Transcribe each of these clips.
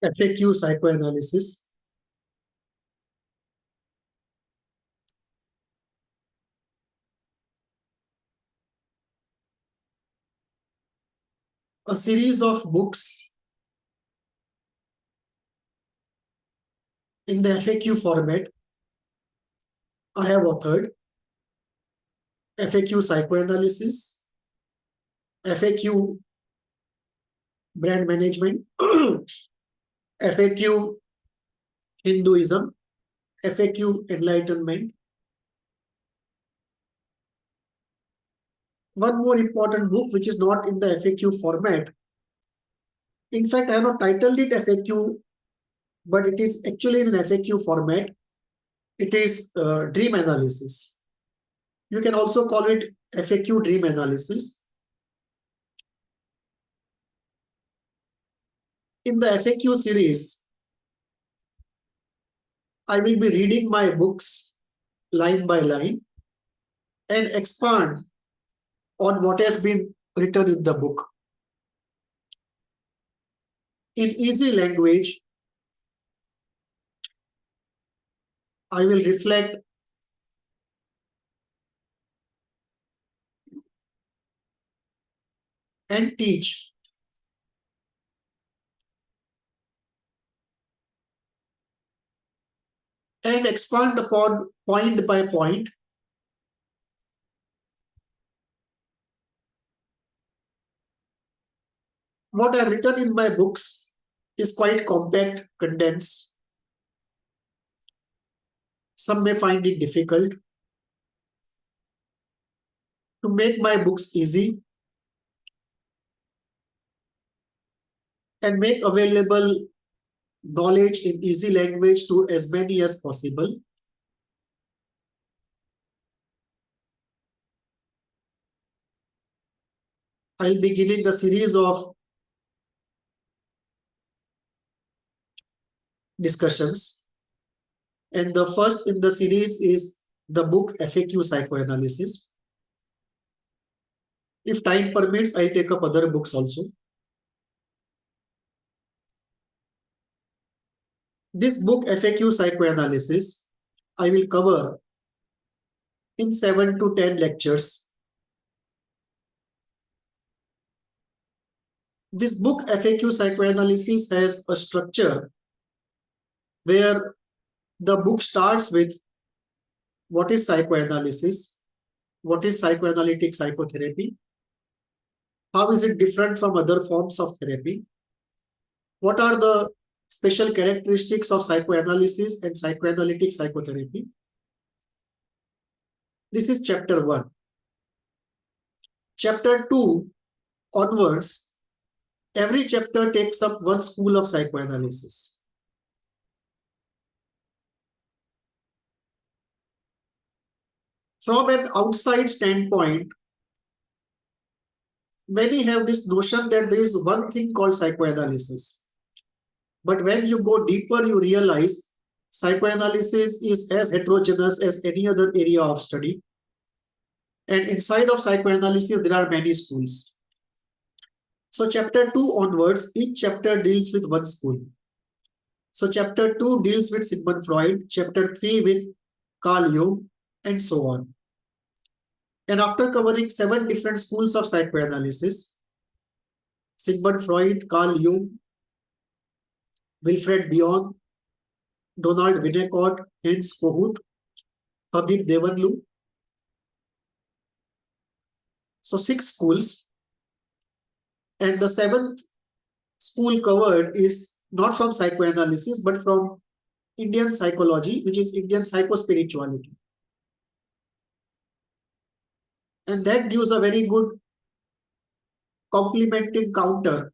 FAQ psychoanalysis. A series of books in the FAQ format I have authored. FAQ psychoanalysis, FAQ brand management, FAQ Hinduism, FAQ enlightenment. One more important book which is not in the FAQ format. In fact, I have not titled it FAQ, but it is actually in an FAQ format. It is dream analysis. You can also call it FAQ dream analysis. In the FAQ series, I will be reading my books line by line and expand on what has been written in the book. In easy language, I will reflect and teach and expand upon point by point what I've written in my books is quite compact, condensed. Some may find it difficult. To make my books easy and make available knowledge in easy language to as many as possible, I'll be giving a series of discussions. And the first in the series is the book FAQ Psychoanalysis. If time permits, I'll take up other books also. This book FAQ Psychoanalysis, I will cover in 7 to 10 lectures. This book FAQ Psychoanalysis has a structure where the book starts with what is psychoanalysis, what is psychoanalytic psychotherapy, how is it different from other forms of therapy, what are the special characteristics of psychoanalysis and psychoanalytic psychotherapy. This is chapter 1. Chapter 2 onwards, every chapter takes up one school of psychoanalysis. From an outside standpoint, many have this notion that there is one thing called psychoanalysis. But when you go deeper, you realize psychoanalysis is as heterogeneous as any other area of study. And inside of psychoanalysis, there are many schools. So chapter 2 onwards, each chapter deals with one school. So chapter 2 deals with Sigmund Freud, chapter 3 with Carl Jung, and so on. And after covering 7 different schools of psychoanalysis, Sigmund Freud, Carl Jung, Wilfred Bion, Donald Winnicott, Hans Kohut, Habib Devanlu. So 6 schools. And the 7th school covered is not from psychoanalysis, but from Indian psychology, which is Indian psychospirituality. And that gives a very good complementing counter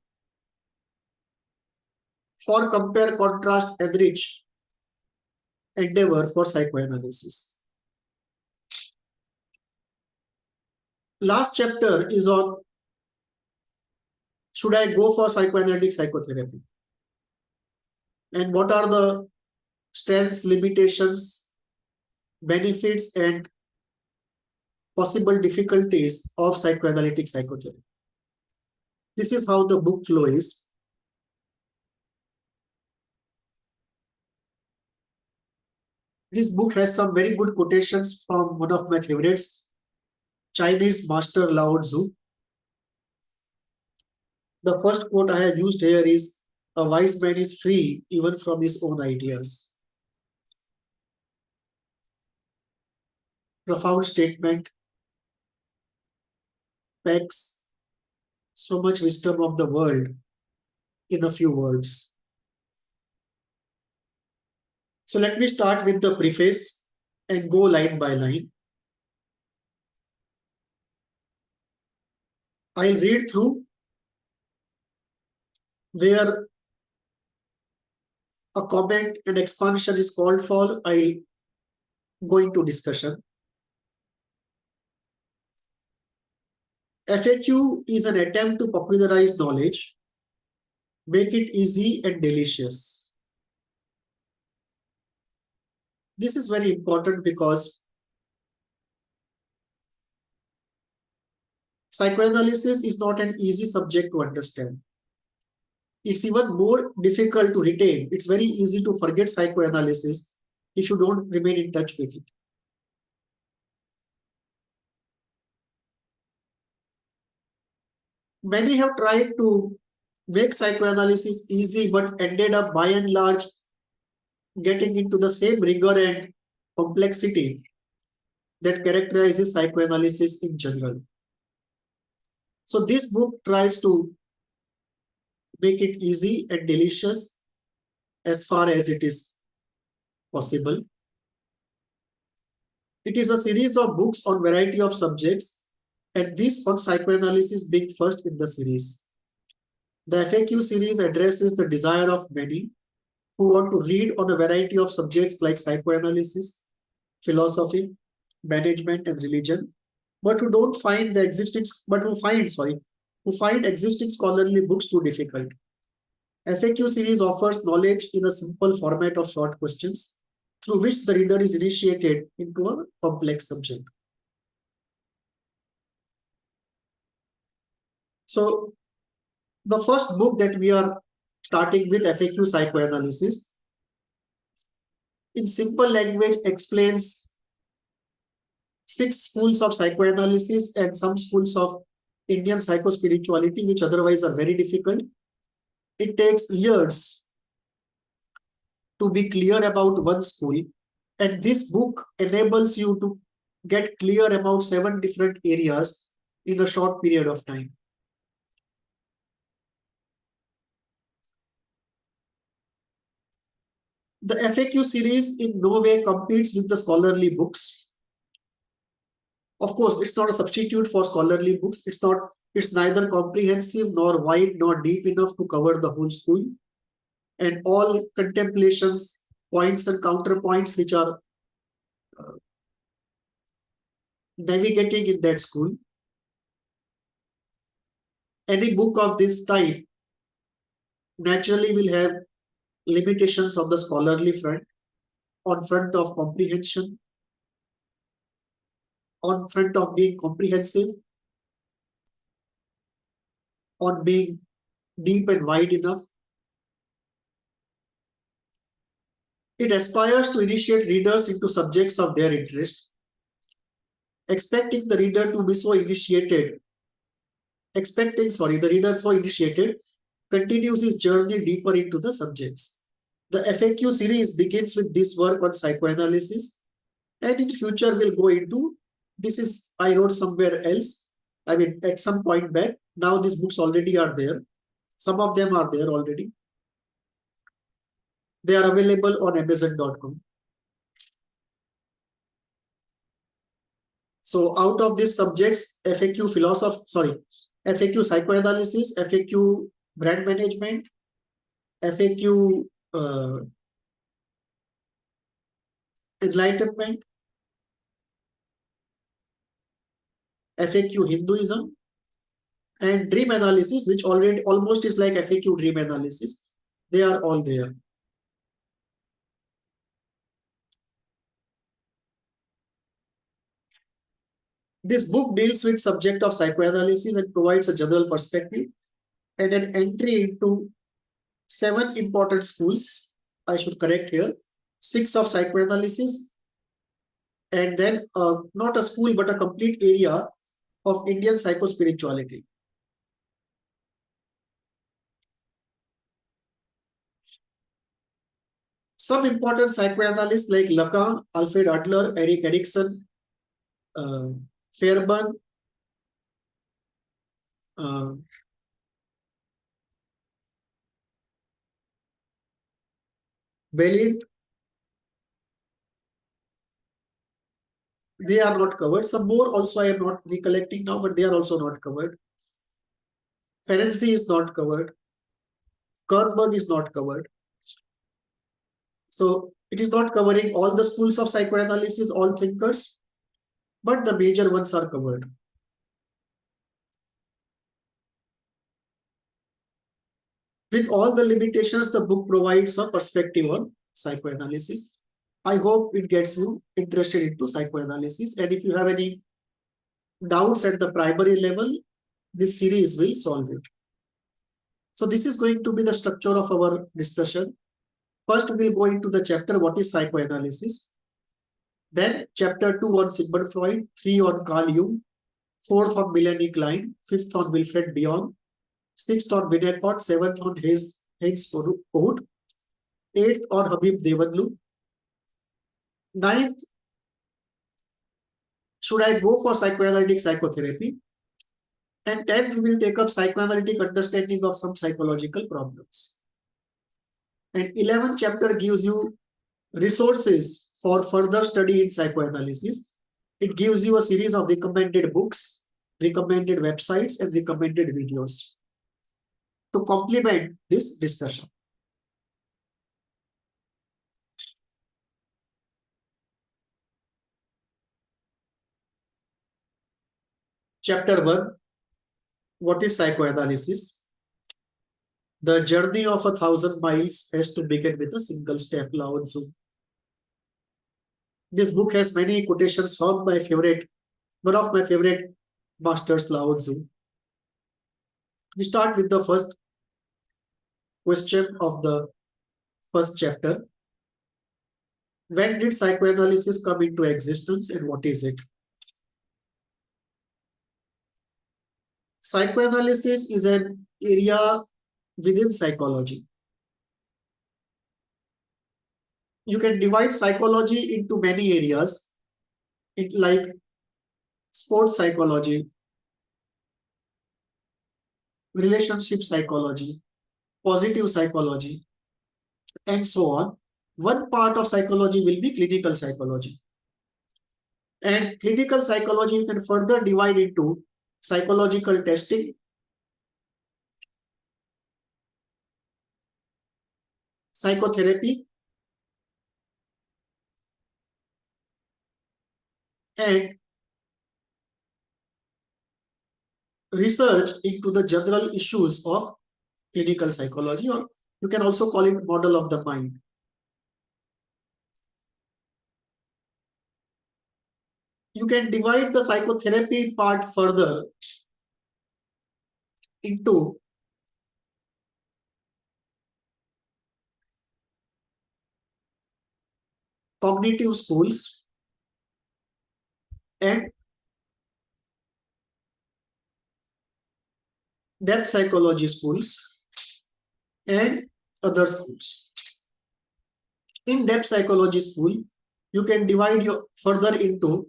for compare, contrast, enrich endeavor for psychoanalysis. Last chapter is on should I go for psychoanalytic psychotherapy? And what are the strengths, limitations, benefits, and possible difficulties of psychoanalytic psychotherapy? This is how the book flow is. This book has some very good quotations from one of my favorites, Chinese master Lao Tzu. The first quote I have used here is, "A wise man is free even from his own ideas." Profound statement, packs so much wisdom of the world in a few words. So let me start with the preface and go line by line. I'll read through where a comment and expansion is called for. I'll go into discussion. FAQ is an attempt to popularize knowledge, make it easy and delicious. This is very important because psychoanalysis is not an easy subject to understand. It's even more difficult to retain. It's very easy to forget psychoanalysis if you don't remain in touch with it. Many have tried to make psychoanalysis easy, but ended up by and large getting into the same rigor and complexity that characterizes psychoanalysis in general. So this book tries to make it easy and delicious as far as it is possible. It is a series of books on variety of subjects, and this on psychoanalysis being first in the series. The FAQ series addresses the desire of many who want to read on a variety of subjects like psychoanalysis, philosophy, management, and religion, but who don't find the existing, who find existing scholarly books too difficult. FAQ series offers knowledge in a simple format of short questions through which the reader is initiated into a complex subject. So the first book that we are starting with, FAQ Psychoanalysis, in simple language explains 6 schools of psychoanalysis and some schools of Indian psychospirituality, which otherwise are very difficult. It takes years to be clear about one school, and this book enables you to get clear about 7 different areas in a short period of time. The FAQ series in no way competes with the scholarly books. Of course, it's not a substitute for scholarly books. It's neither comprehensive nor wide nor deep enough to cover the whole school. And all contemplations, points and counterpoints which are navigating in that school. Any book of this type naturally will have limitations of the scholarly front, on front of comprehension, on front of being comprehensive, on being deep and wide enough. It aspires to initiate readers into subjects of their interest, expecting the reader to be so initiated, the reader so initiated continues his journey deeper into the subjects. The FAQ series begins with this work on psychoanalysis, and in future we'll go into, this is, I wrote somewhere else, I mean at some point back. Now these books already are there. Some of them are there already. They are available on Amazon.com. So out of these subjects, FAQ psychoanalysis, FAQ brand management, FAQ enlightenment, FAQ Hinduism, and dream analysis, which already almost is like FAQ dream analysis. They are all there. This book deals with subject of psychoanalysis and provides a general perspective and an entry into 7 important schools. I should correct here. 6 of psychoanalysis, and then not a school but a complete area of Indian psychospirituality. Some important psychoanalysts like Lacan, Alfred Adler, Erik Erikson, Fairbairn, Belin, they are not covered. Some more also I am not recollecting now, but they are also not covered. Ferenczi is not covered. Kernberg is not covered. So it is not covering all the schools of psychoanalysis, all thinkers, but the major ones are covered. With all the limitations, the book provides a perspective on psychoanalysis. I hope it gets you interested into psychoanalysis. And if you have any doubts at the primary level, this series will solve it. So this is going to be the structure of our discussion. First, we'll go into the chapter, what is psychoanalysis? Then chapter 2 on Sigmund Freud, 3 on Carl Jung, 4th on Melanie Klein, 5th on Wilfred Bion, 6th on Winnicott, 7th on Heinz Kohut, 8th on Habib Devanlu, 9th, should I go for psychoanalytic psychotherapy? And 10th, we will take up psychoanalytic understanding of some psychological problems. And 11th chapter gives you resources for further study in psychoanalysis. It gives you a series of recommended books, recommended websites, and recommended videos to complement this discussion. Chapter 1, what is psychoanalysis? The journey of 1,000 miles has to begin with a single step, Lao Tzu. This book has many quotations from my favorite, one of my favorite masters, Lao Tzu. We start with the first question of the first chapter. When did psychoanalysis come into existence and what is it? Psychoanalysis is an area within psychology. You can divide psychology into many areas, like sports psychology, relationship psychology, positive psychology, and so on. One part of psychology will be clinical psychology. And clinical psychology you can further divide into psychological testing, psychotherapy, and research into the general issues of clinical psychology, or you can also call it model of the mind. You can divide the psychotherapy part further into cognitive schools and depth psychology schools and other schools. In depth psychology school, you can divide further into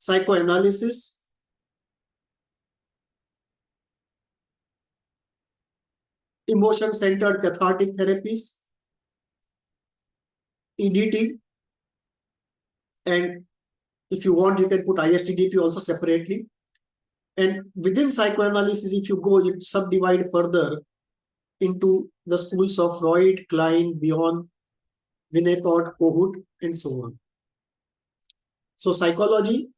psychoanalysis, emotion-centered cathartic therapies, EDT, and if you want, you can put ISTDP also separately. And within psychoanalysis, if you go, you subdivide further into the schools of Freud, Klein, Bion, Winnicott, Kohut, and so on. So psychology,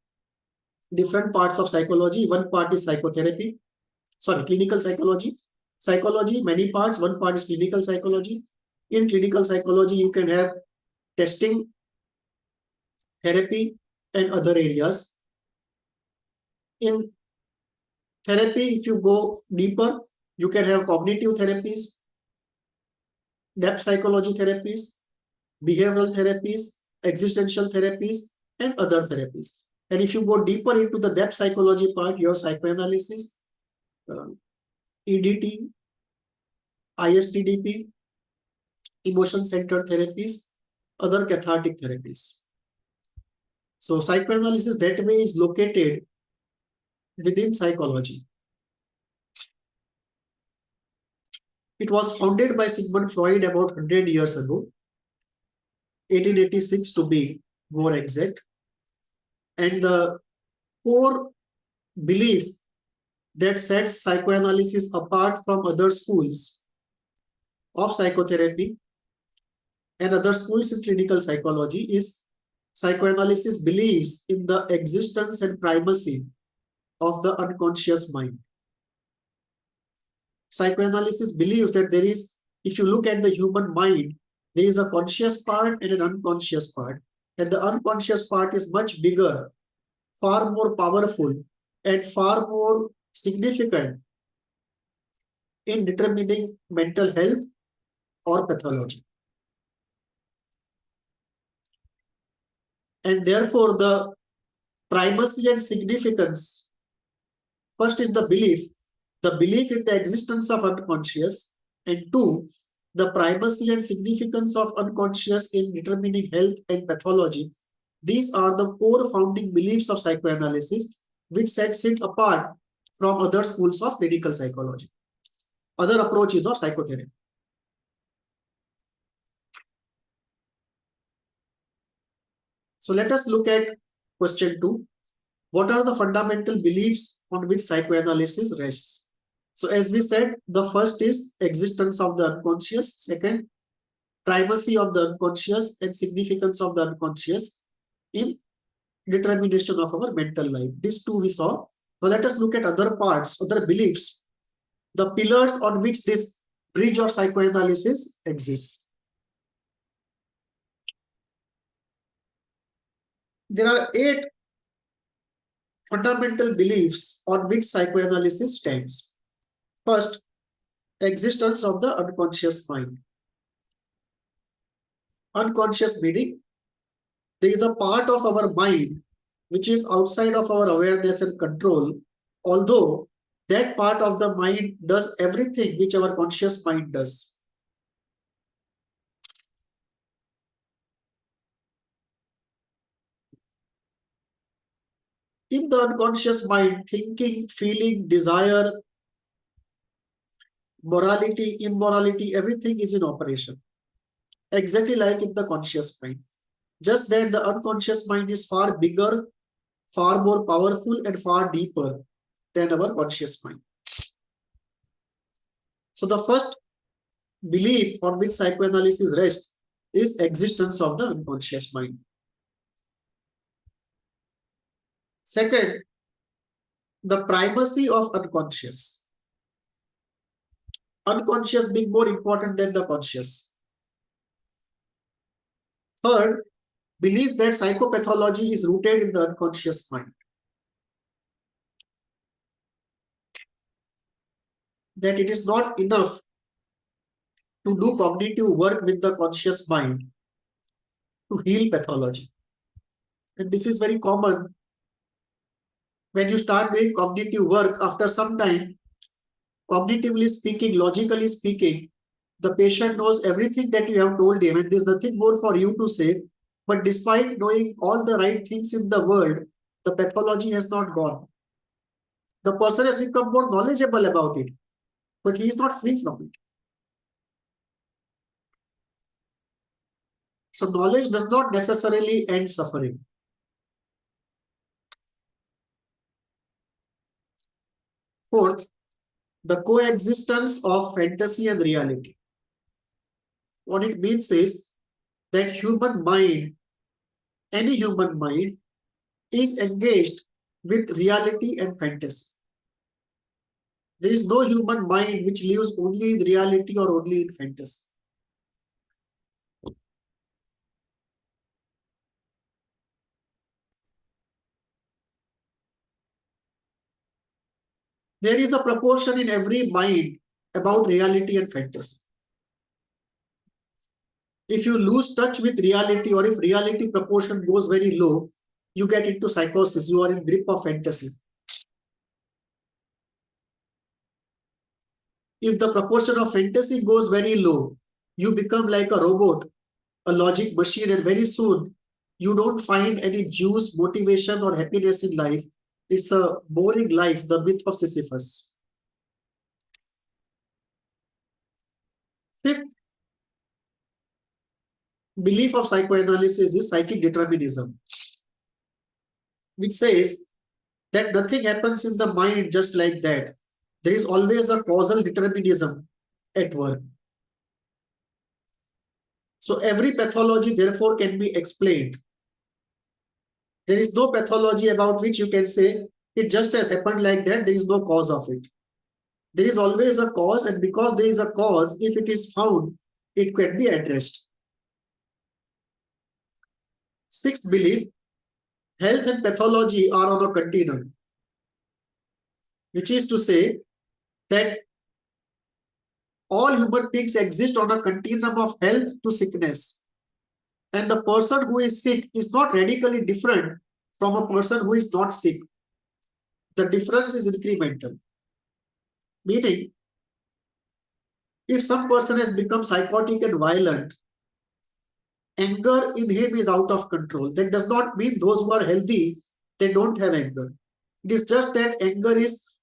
different parts of psychology. One part is psychotherapy, sorry, clinical psychology. Psychology, many parts. One part is clinical psychology. In clinical psychology, you can have testing, therapy, and other areas. In therapy, if you go deeper, you can have cognitive therapies, depth psychology therapies, behavioral therapies, existential therapies, and other therapies. And if you go deeper into the depth psychology part, you have psychoanalysis, EDT, ISTDP, emotion-centered therapies, other cathartic therapies. So psychoanalysis that way is located within psychology. It was founded by Sigmund Freud about 100 years ago, 1886 to be more exact. And the core belief that sets psychoanalysis apart from other schools of psychotherapy and other schools in clinical psychology is psychoanalysis believes in the existence and primacy of the unconscious mind. Psychoanalysis believes that there is, if you look at the human mind, there is a conscious part and an unconscious part. And the unconscious part is much bigger, far more powerful, and far more significant in determining mental health or pathology. And therefore, the primacy and significance, first is the belief in the existence of unconscious, and two, the primacy and significance of unconscious in determining health and pathology. These are the core founding beliefs of psychoanalysis, which sets it apart from other schools of clinical psychology, other approaches of psychotherapy. So let us look at question 2. What are the fundamental beliefs on which psychoanalysis rests? So as we said, the first is existence of the unconscious. Second, primacy of the unconscious and significance of the unconscious in determination of our mental life. These two we saw. Now let us look at other parts, other beliefs, the pillars on which this bridge of psychoanalysis exists. There are 8 fundamental beliefs on which psychoanalysis stands. First, existence of the unconscious mind. Unconscious meaning there is a part of our mind which is outside of our awareness and control, although that part of the mind does everything which our conscious mind does. In the unconscious mind, thinking, feeling, desire, morality, immorality, everything is in operation. Exactly like in the conscious mind. Just that the unconscious mind is far bigger, far more powerful, and far deeper than our conscious mind. So the first belief on which psychoanalysis rests is existence of the unconscious mind. Second, the primacy of unconscious. Unconscious being more important than the conscious. Third, belief that psychopathology is rooted in the unconscious mind. That it is not enough to do cognitive work with the conscious mind to heal pathology. And this is very common. When you start doing cognitive work, after some time, cognitively speaking, logically speaking, the patient knows everything that you have told him, and there's nothing more for you to say. But despite knowing all the right things in the world, the pathology has not gone. The person has become more knowledgeable about it, but he is not free from it. So knowledge does not necessarily end suffering. Fourth, the coexistence of fantasy and reality. What it means is that human mind, any human mind, is engaged with reality and fantasy. There is no human mind which lives only in reality or only in fantasy. There is a proportion in every mind about reality and fantasy. If you lose touch with reality, or if reality proportion goes very low, you get into psychosis. You are in grip of fantasy. If the proportion of fantasy goes very low, you become like a robot, a logic machine, and very soon you don't find any juice, motivation, or happiness in life. It's a boring life, the myth of Sisyphus. Fifth belief of psychoanalysis is psychic determinism, which says that nothing happens in the mind just like that. There is always a causal determinism at work. So every pathology therefore can be explained. There is no pathology about which you can say it just has happened like that, there is no cause of it. There is always a cause, and because there is a cause, if it is found, it can be addressed. Sixth belief, health and pathology are on a continuum, which is to say that all human beings exist on a continuum of health to sickness. And the person who is sick is not radically different from a person who is not sick. The difference is incremental. Meaning, if some person has become psychotic and violent, anger in him is out of control. That does not mean those who are healthy, they don't have anger. It is just that anger is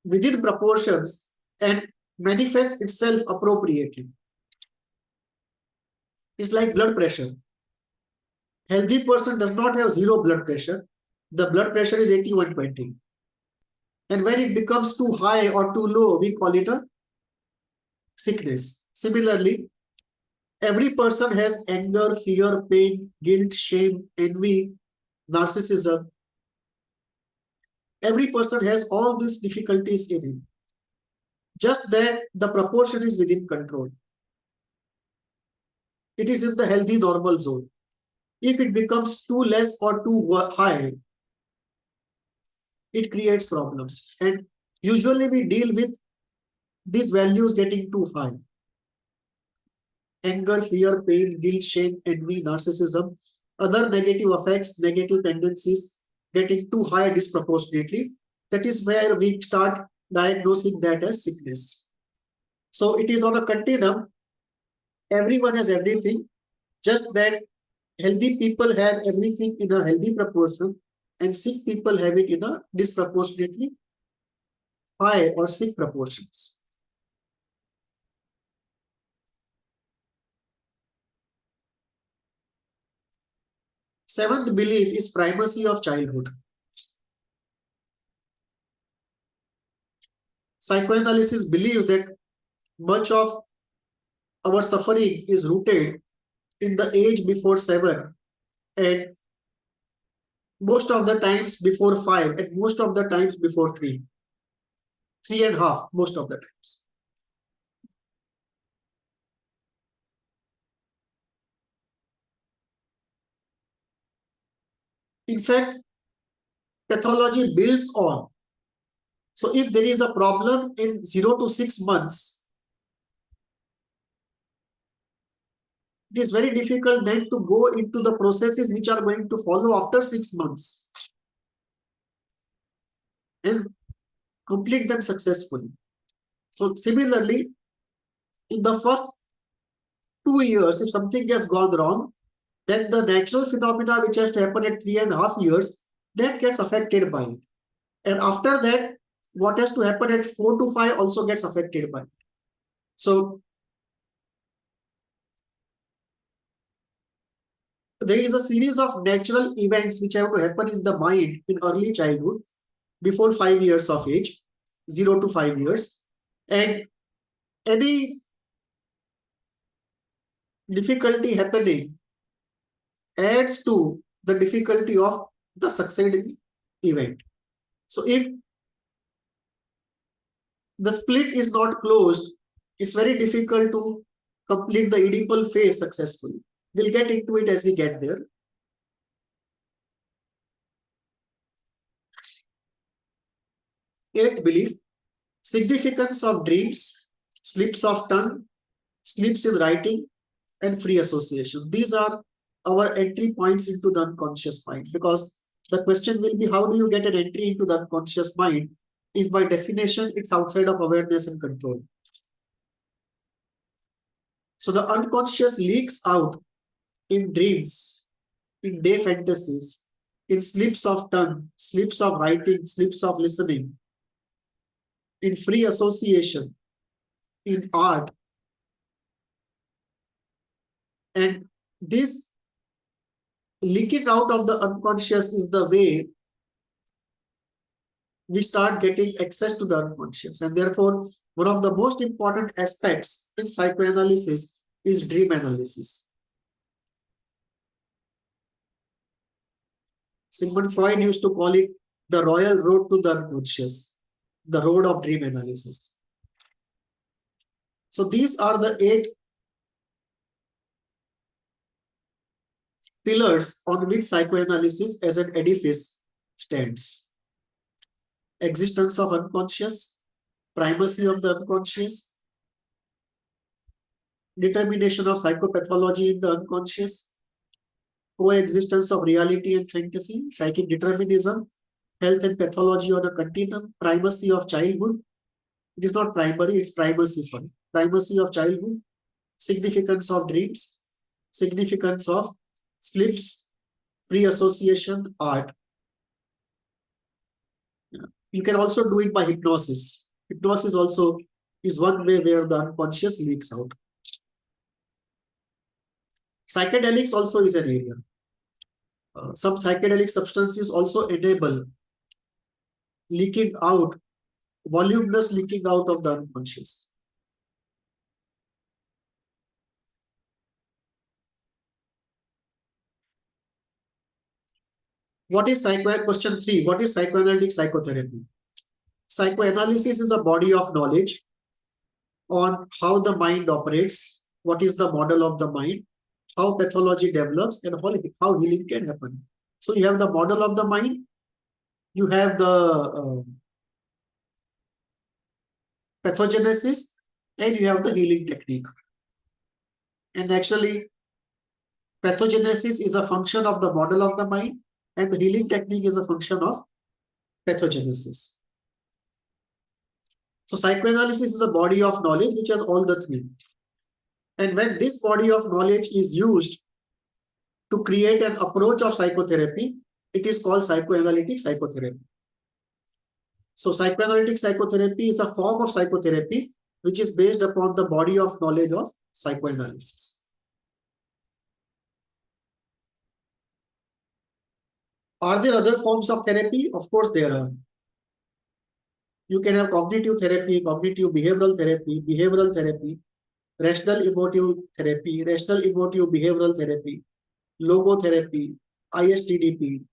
within proportions and manifests itself appropriately. It's like blood pressure. Healthy person does not have zero blood pressure. The blood pressure is 80/120. And when it becomes too high or too low, we call it a sickness. Similarly, every person has anger, fear, pain, guilt, shame, envy, narcissism. Every person has all these difficulties in him. Just that the proportion is within control. It is in the healthy normal zone. If it becomes too less or too high, it creates problems. And usually we deal with these values getting too high. Anger, fear, pain, guilt, shame, envy, narcissism, other negative effects, negative tendencies getting too high disproportionately. That is where we start diagnosing that as sickness. So it is on a continuum. Everyone has everything, just that healthy people have everything in a healthy proportion and sick people have it in a disproportionately high or sick proportions. Seventh belief is primacy of childhood. Psychoanalysis believes that much of our suffering is rooted in the age before 7 and most of the times before 5 and most of the times before 3. 3.5 most of the times. In fact, pathology builds on. So if there is a problem in 0 to 6 months, it is very difficult then to go into the processes which are going to follow after 6 months and complete them successfully. So similarly, in the first 2 years, if something has gone wrong, then the natural phenomena which has to happen at 3.5 years, that gets affected by it. And after that, what has to happen at 4 to 5 also gets affected by it. So there is a series of natural events which have to happen in the mind in early childhood before 5 years of age, 0 to 5 years. And any difficulty happening adds to the difficulty of the succeeding event. So if the split is not closed, it's very difficult to complete the Oedipal phase successfully. We'll get into it as we get there. Eighth belief, significance of dreams, slips of tongue, slips in writing, and free association. These are our entry points into the unconscious mind, because the question will be, how do you get an entry into the unconscious mind if by definition it's outside of awareness and control? So the unconscious leaks out in dreams, in day fantasies, in slips of tongue, slips of writing, slips of listening, in free association, in art. And this leaking out of the unconscious is the way we start getting access to the unconscious. And therefore, one of the most important aspects in psychoanalysis is dream analysis. Sigmund Freud used to call it the royal road to the unconscious, the road of dream analysis. So these are the 8 pillars on which psychoanalysis as an edifice stands. Existence of unconscious, primacy of the unconscious, determination of psychopathology in the unconscious, coexistence of reality and fantasy, psychic determinism, health and pathology on a continuum, primacy of childhood. It is not primary, it's primacy, sorry. Primacy of childhood, significance of dreams, significance of slips, free association, art. You can also do it by hypnosis. Hypnosis also is one way where the unconscious leaks out. Psychedelics also is an area. Some psychedelic substances also enable leaking out, voluminous leaking out of the unconscious. What is question 3? What is psychoanalytic psychotherapy? Psychoanalysis is a body of knowledge on how the mind operates, what is the model of the mind, how pathology develops, and how healing can happen. So you have the model of the mind, you have the pathogenesis, and you have the healing technique. And actually, pathogenesis is a function of the model of the mind, and the healing technique is a function of pathogenesis. So psychoanalysis is a body of knowledge which has all the 3. And when this body of knowledge is used to create an approach of psychotherapy, it is called psychoanalytic psychotherapy. So psychoanalytic psychotherapy is a form of psychotherapy which is based upon the body of knowledge of psychoanalysis. Are there other forms of therapy? Of course there are. You can have cognitive therapy, cognitive behavioral therapy, rational emotive therapy, rational emotive behavioral therapy, logotherapy, ISTDP.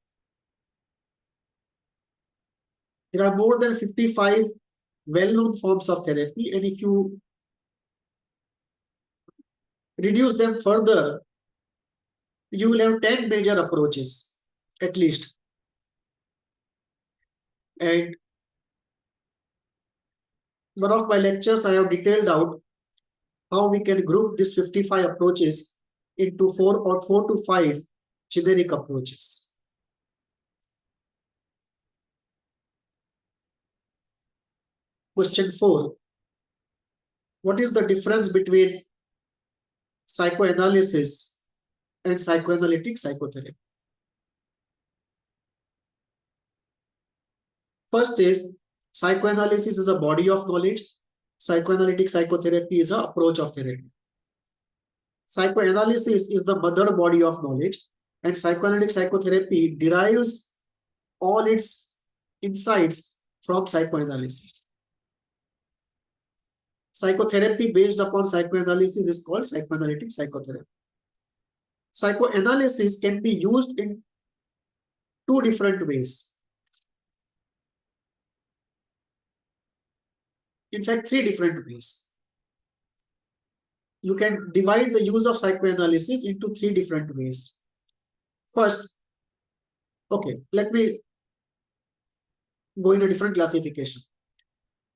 There are more than 55 well-known forms of therapy, and if you reduce them further, you will have 10 major approaches at least. And one of my lectures, I have detailed out how we can group these 55 approaches into 4 to 5 generic approaches. Question 4. What is the difference between psychoanalysis and psychoanalytic psychotherapy? First is, psychoanalysis is a body of knowledge. Psychoanalytic psychotherapy is an approach of therapy. Psychoanalysis is the mother body of knowledge, and psychoanalytic psychotherapy derives all its insights from psychoanalysis. Psychotherapy based upon psychoanalysis is called psychoanalytic psychotherapy. Psychoanalysis can be used in 2 different ways. In fact, 3 different ways. You can divide the use of psychoanalysis into 3 different ways. First, okay, let me go in a different classification.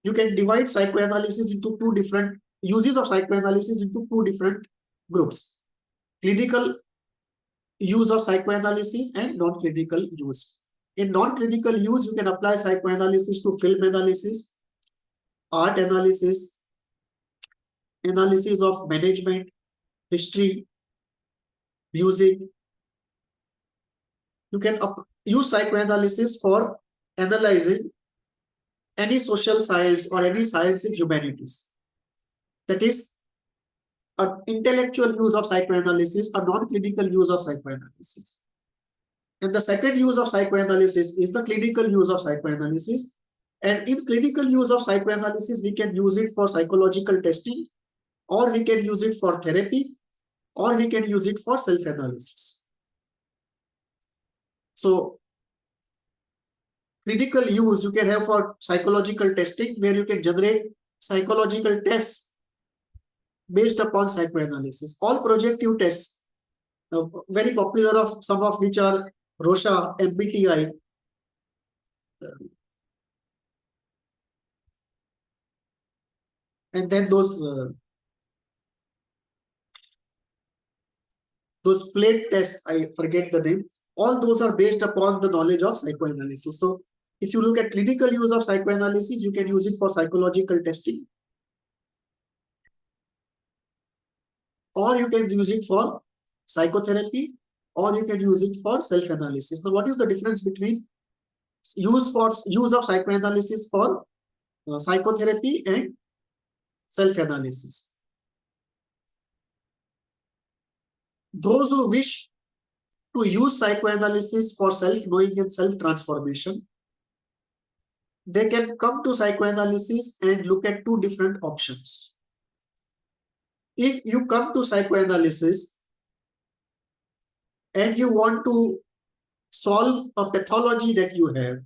You can divide psychoanalysis into 2 different uses of psychoanalysis into 2 different groups. clinical use of psychoanalysis and non-clinical use. In non-clinical use, you can apply psychoanalysis to film analysis, art analysis, analysis of management, history, music. You can use psychoanalysis for analyzing any social science or any science in humanities. That is an intellectual use of psychoanalysis, a non-clinical use of psychoanalysis. And the second use of psychoanalysis is the clinical use of psychoanalysis. And in clinical use of psychoanalysis, we can use it for psychological testing, or we can use it for therapy, or we can use it for self-analysis. So clinical use you can have for psychological testing, where you can generate psychological tests based upon psychoanalysis. All projective tests, very popular, of some of which are ROSHA, MBTI, and then those plate tests, I forget the name. All those are based upon the knowledge of psychoanalysis. So if you look at clinical use of psychoanalysis, you can use it for psychological testing, or you can use it for psychotherapy, or you can use it for self-analysis. Now, what is the difference between use of psychoanalysis for psychotherapy and self-analysis? Those who wish to use psychoanalysis for self-knowing and self-transformation, they can come to psychoanalysis and look at two different options. If you come to psychoanalysis and you want to solve a pathology that you have,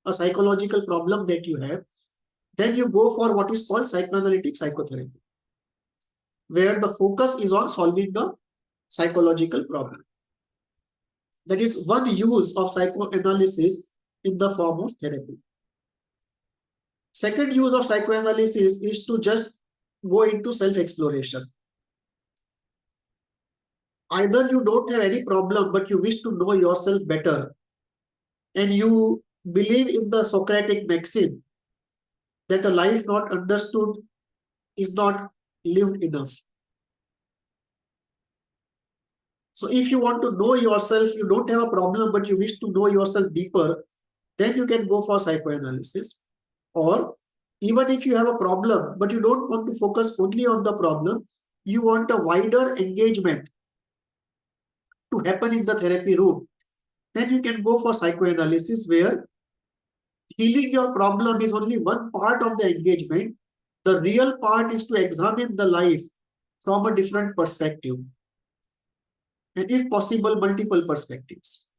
a psychological problem that you have, then you go for what is called psychoanalytic psychotherapy, where the focus is on solving the psychological problem. That is one use of psychoanalysis in the form of therapy. Second use of psychoanalysis is to just go into self-exploration. Either you don't have any problem, but you wish to know yourself better, and you believe in the Socratic maxim that a life not understood is not lived enough. So if you want to know yourself, you don't have a problem, but you wish to know yourself deeper, then you can go for psychoanalysis. Or even if you have a problem, but you don't want to focus only on the problem, you want a wider engagement to happen in the therapy room, then you can go for psychoanalysis, where healing your problem is only one part of the engagement. The real part is to examine the life from a different perspective, and if possible, multiple perspectives.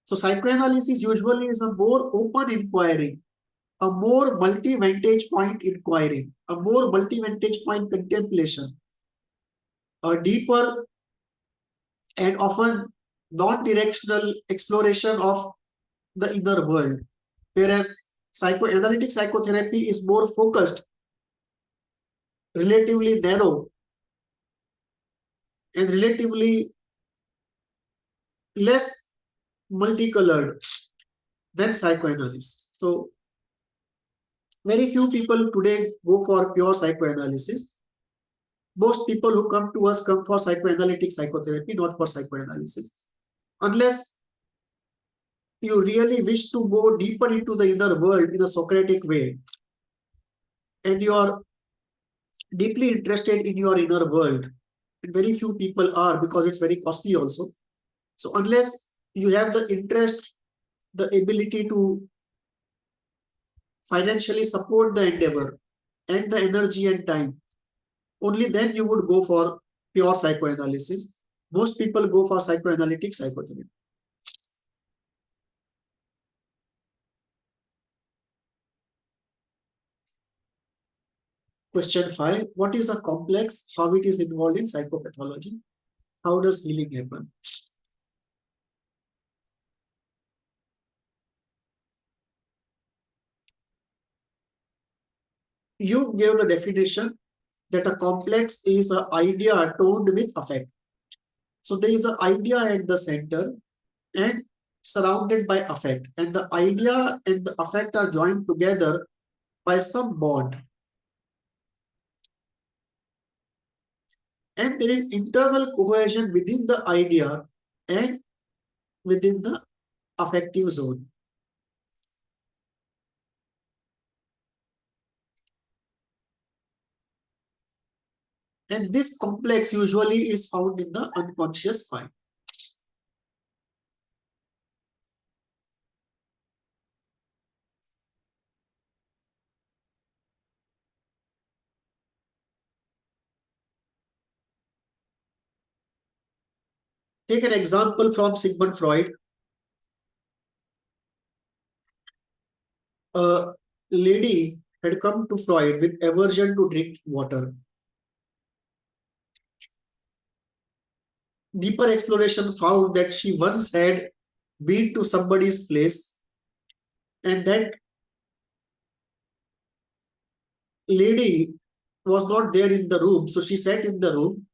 So psychoanalysis usually is a more open inquiry, a more multi-vantage point inquiry, a more multi-vantage point contemplation, a deeper and often non-directional exploration of the inner world. Whereas psychoanalytic psychotherapy is more focused, relatively narrow, and relatively less multicolored than psychoanalysis. So very few people today go for pure psychoanalysis. Most people who come to us come for psychoanalytic psychotherapy, not for psychoanalysis. Unless you really wish to go deeper into the inner world in a Socratic way, and you are deeply interested in your inner world, and very few people are, because it's very costly also. So unless you have the interest, the ability to financially support the endeavor and the energy and time, only then you would go for pure psychoanalysis. Most people go for psychoanalytic psychotherapy. Question 5. What is a complex? How it is involved in psychopathology? How does healing happen? You gave the definition that a complex is an idea toned with affect. So there is an idea at the center and surrounded by affect, and the idea and the affect are joined together by some bond. And there is internal cohesion within the idea and within the affective zone. And this complex usually is found in the unconscious mind. Take an example from Sigmund Freud. A lady had come to Freud with aversion to drink water. Deeper exploration found that she once had been to somebody's place, and that lady was not there in the room. So she sat in the room,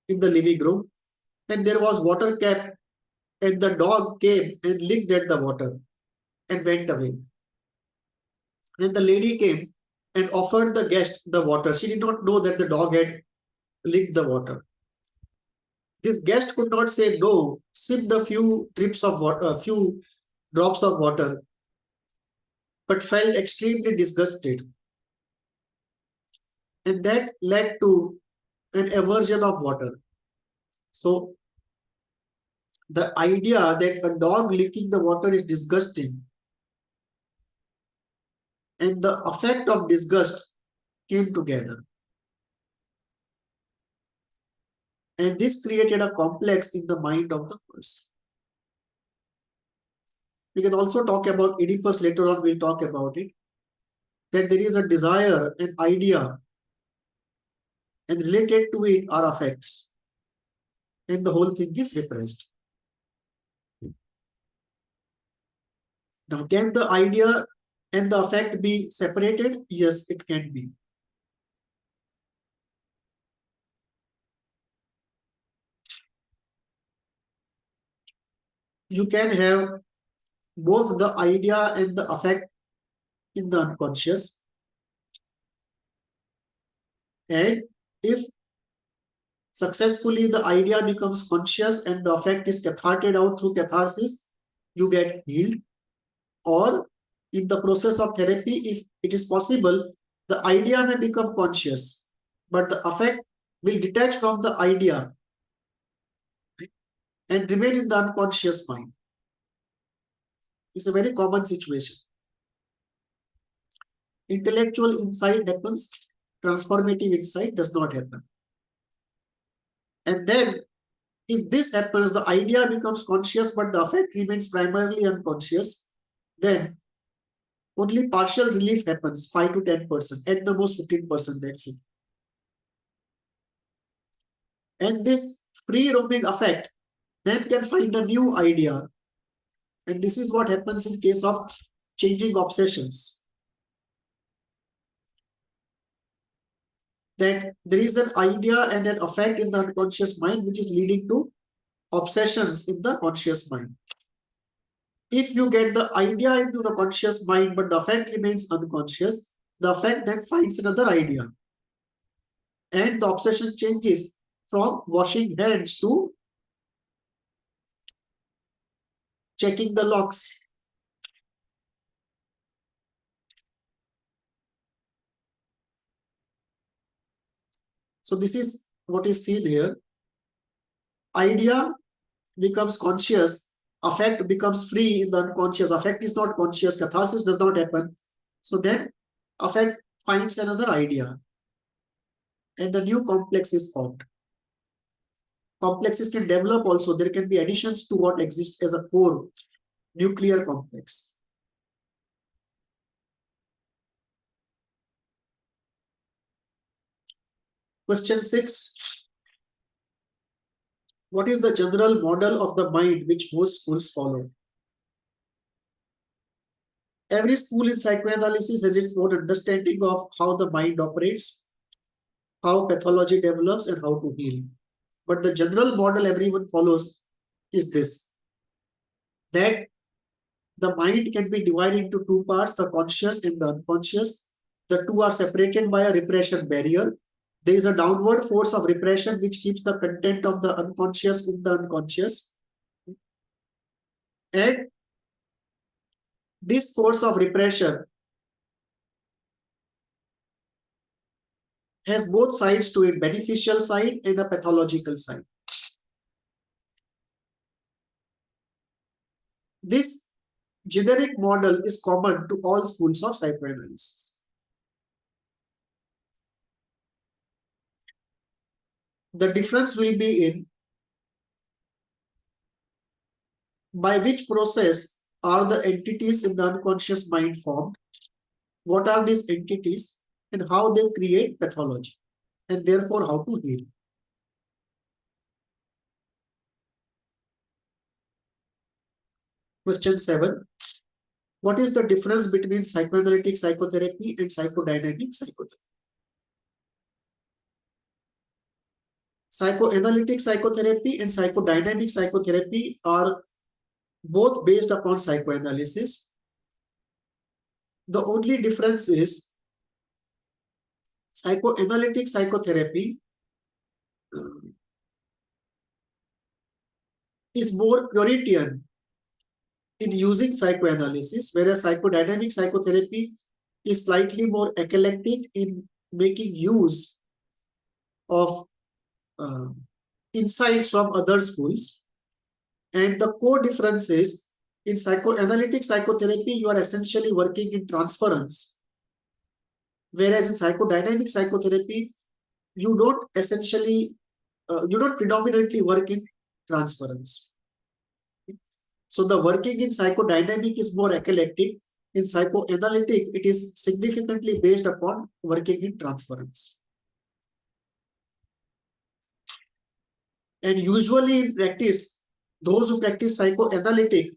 in the living room, and there was water kept, and the dog came and licked at the water and went away. Then the lady came and offered the guest the water. She did not know that the dog had licked the water. This guest could not say no, sipped a few drips of water, a few drops of water, but felt extremely disgusted. And that led to an aversion of water. So the idea that a dog licking the water is disgusting, and the effect of disgust came together. And this created a complex in the mind of the person. We can also talk about Oedipus later on, we'll talk about it. That there is a desire, an idea, and related to it are affects. And the whole thing is repressed. Now, can the idea and the affect be separated? Yes, it can be. You can have both the idea and the affect in the unconscious. And if successfully the idea becomes conscious and the affect is catharted out through catharsis, you get healed. Or in the process of therapy, if it is possible, the idea may become conscious, but the affect will detach from the idea and remain in the unconscious mind. It's a very common situation. Intellectual insight happens, transformative insight does not happen. And then if this happens, the idea becomes conscious, but the affect remains primarily unconscious, then only partial relief happens, 5 to 10%, at the most 15%, that's it. And this free roaming affect then can find a new idea. And this is what happens in case of changing obsessions. That there is an idea and an affect in the unconscious mind which is leading to obsessions in the conscious mind. If you get the idea into the conscious mind but the affect remains unconscious, the affect then finds another idea. And the obsession changes from washing hands to checking the locks. So this is what is seen here. Idea becomes conscious, affect becomes free in the unconscious. Affect is not conscious, catharsis does not happen. So then affect finds another idea and a new complex is formed. Complexes can develop also. There can be additions to what exists as a core nuclear complex. Question 6. What is the general model of the mind which most schools follow? Every school in psychoanalysis has its own understanding of how the mind operates. how pathology develops and how to heal. But the general model everyone follows is this, that the mind can be divided into two parts, the conscious and the unconscious. The two are separated by a repression barrier. There is a downward force of repression which keeps the content of the unconscious in the unconscious. And this force of repression has both sides to it, beneficial side and a pathological side. This generic model is common to all schools of psychoanalysis. The difference will be in by which process are the entities in the unconscious mind formed, what are these entities, and how they create pathology, and therefore how to heal. Question 7. What is the difference between psychoanalytic psychotherapy and psychodynamic psychotherapy? Psychoanalytic psychotherapy and psychodynamic psychotherapy are both based upon psychoanalysis. The only difference is psychoanalytic psychotherapy is more Puritan in using psychoanalysis, whereas psychodynamic psychotherapy is slightly more eclectic in making use of insights from other schools. And the core difference is in psychoanalytic psychotherapy, you are essentially working in transference, whereas in psychodynamic psychotherapy, you don't predominantly work in transference. So the working in psychodynamic is more eclectic. In psychoanalytic, it is significantly based upon working in transference. And usually in practice, those who practice psychoanalytic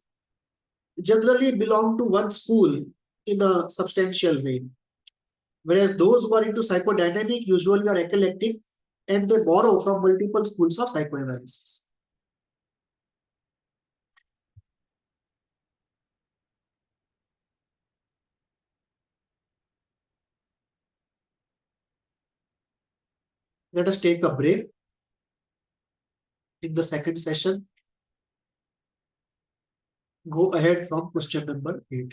generally belong to one school in a substantial way. Whereas those who are into psychodynamic usually are eclectic and they borrow from multiple schools of psychoanalysis. Let us take a break in the second session. Go ahead from question number 8.